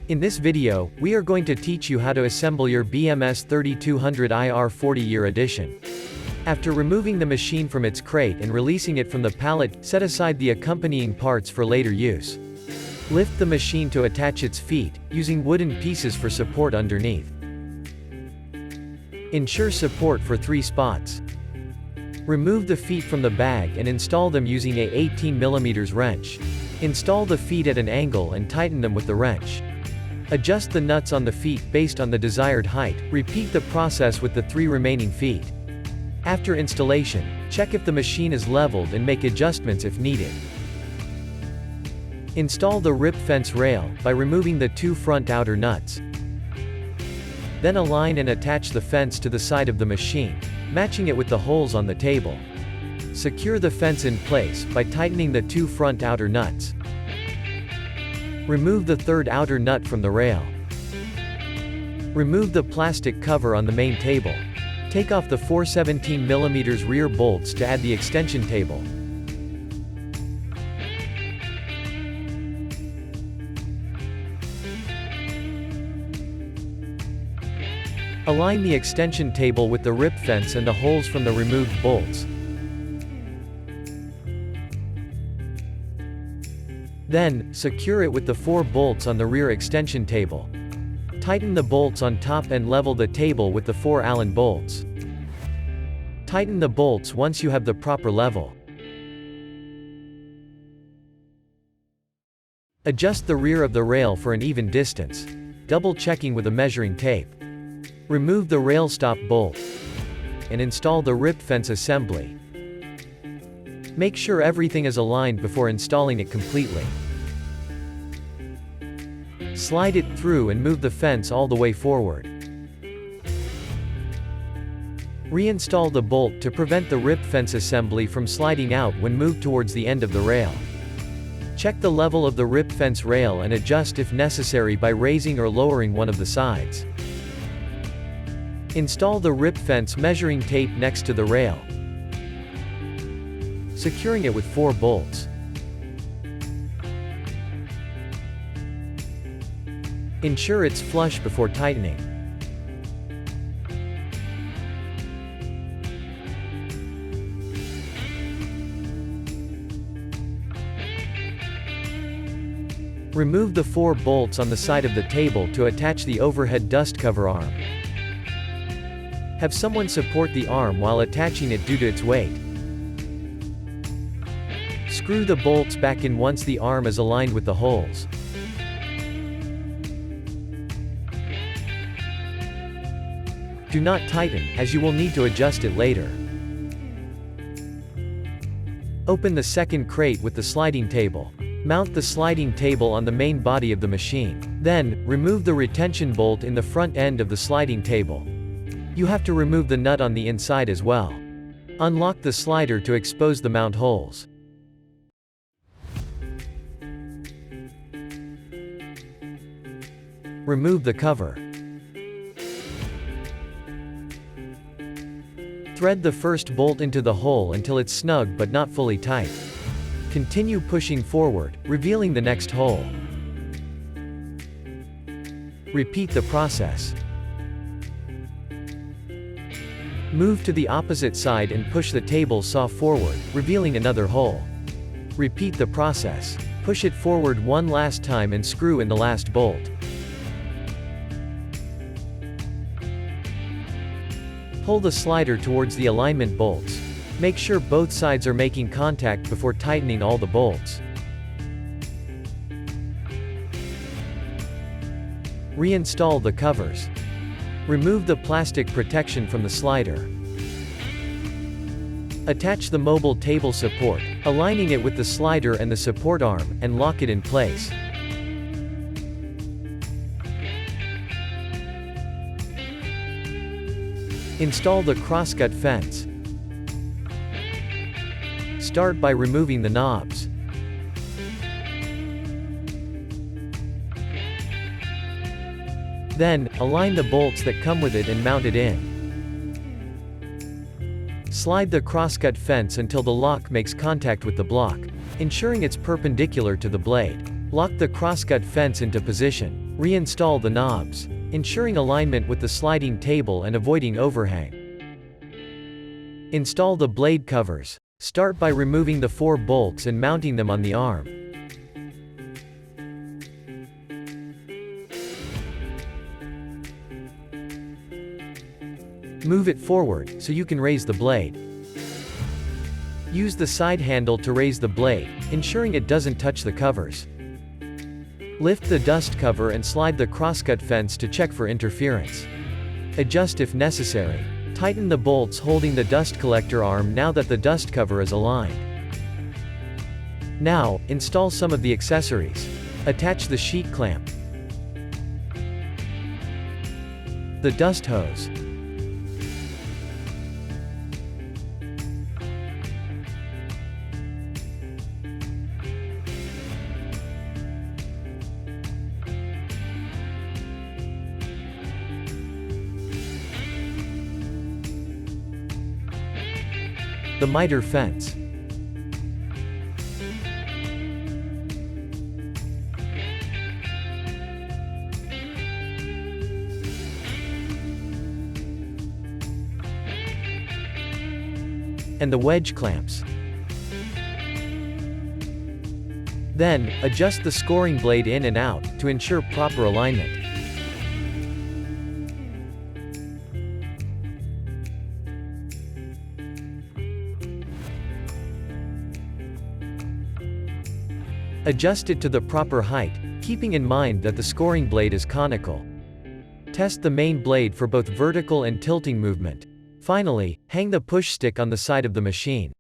In this video, we are going to teach you how to assemble your BMS.3200.IR 40-year edition. After removing the machine from its crate and releasing it from the pallet, set aside the accompanying parts for later use. Lift the machine to attach its feet, using wooden pieces for support underneath. Ensure support for 3 spots. Remove the feet from the bag and install them using a 18 mm wrench. Install the feet at an angle and tighten them with the wrench. Adjust the nuts on the feet based on the desired height. Repeat the process with the 3 remaining feet. After installation, check if the machine is leveled and make adjustments if needed. Install the rip fence rail by removing the 2 front outer nuts. Then align and attach the fence to the side of the machine, matching it with the holes on the table. Secure the fence in place by tightening the 2 front outer nuts. Remove the 3rd outer nut from the rail. Remove the plastic cover on the main table. Take off the 4 17 mm rear bolts to add the extension table. Align the extension table with the rip fence and the holes from the removed bolts. Then, secure it with the 4 bolts on the rear extension table. Tighten the bolts on top and level the table with the 4 Allen bolts. Tighten the bolts once you have the proper level. Adjust the rear of the rail for an even distance, double checking with a measuring tape. Remove the rail stop bolt and install the rip fence assembly. Make sure everything is aligned before installing it completely. Slide it through and move the fence all the way forward. Reinstall the bolt to prevent the rip fence assembly from sliding out when moved towards the end of the rail. Check the level of the rip fence rail and adjust if necessary by raising or lowering one of the sides. Install the rip fence measuring tape next to the rail, securing it with 4 bolts. Ensure it's flush before tightening. Remove the 4 bolts on the side of the table to attach the overhead dust cover arm. Have someone support the arm while attaching it due to its weight. Screw the bolts back in once the arm is aligned with the holes. Do not tighten, as you will need to adjust it later. Open the second crate with the sliding table. Mount the sliding table on the main body of the machine. Then, remove the retention bolt in the front end of the sliding table. You have to remove the nut on the inside as well. Unlock the slider to expose the mount holes. Remove the cover. Thread the first bolt into the hole until it's snug but not fully tight. Continue pushing forward, revealing the next hole. Repeat the process. Move to the opposite side and push the table saw forward, revealing another hole. Repeat the process. Push it forward one last time and screw in the last bolt. Pull the slider towards the alignment bolts. Make sure both sides are making contact before tightening all the bolts. Reinstall the covers. Remove the plastic protection from the slider. Attach the mobile table support, aligning it with the slider and the support arm, and lock it in place. Install the crosscut fence. Start by removing the knobs. Then, align the bolts that come with it and mount it in. Slide the crosscut fence until the lock makes contact with the block, ensuring it's perpendicular to the blade. Lock the crosscut fence into position. Reinstall the knobs, ensuring alignment with the sliding table and avoiding overhang. Install the blade covers. Start by removing the 4 bolts and mounting them on the arm. Move it forward, so you can raise the blade. Use the side handle to raise the blade, ensuring it doesn't touch the covers. Lift the dust cover and slide the crosscut fence to check for interference. Adjust if necessary. Tighten the bolts holding the dust collector arm now that the dust cover is aligned. Now, install some of the accessories. Attach the sheet clamp, the dust hose, the miter fence, and the wedge clamps. Then, adjust the scoring blade in and out, to ensure proper alignment. Adjust it to the proper height, keeping in mind that the scoring blade is conical. Test the main blade for both vertical and tilting movement. Finally, hang the push stick on the side of the machine.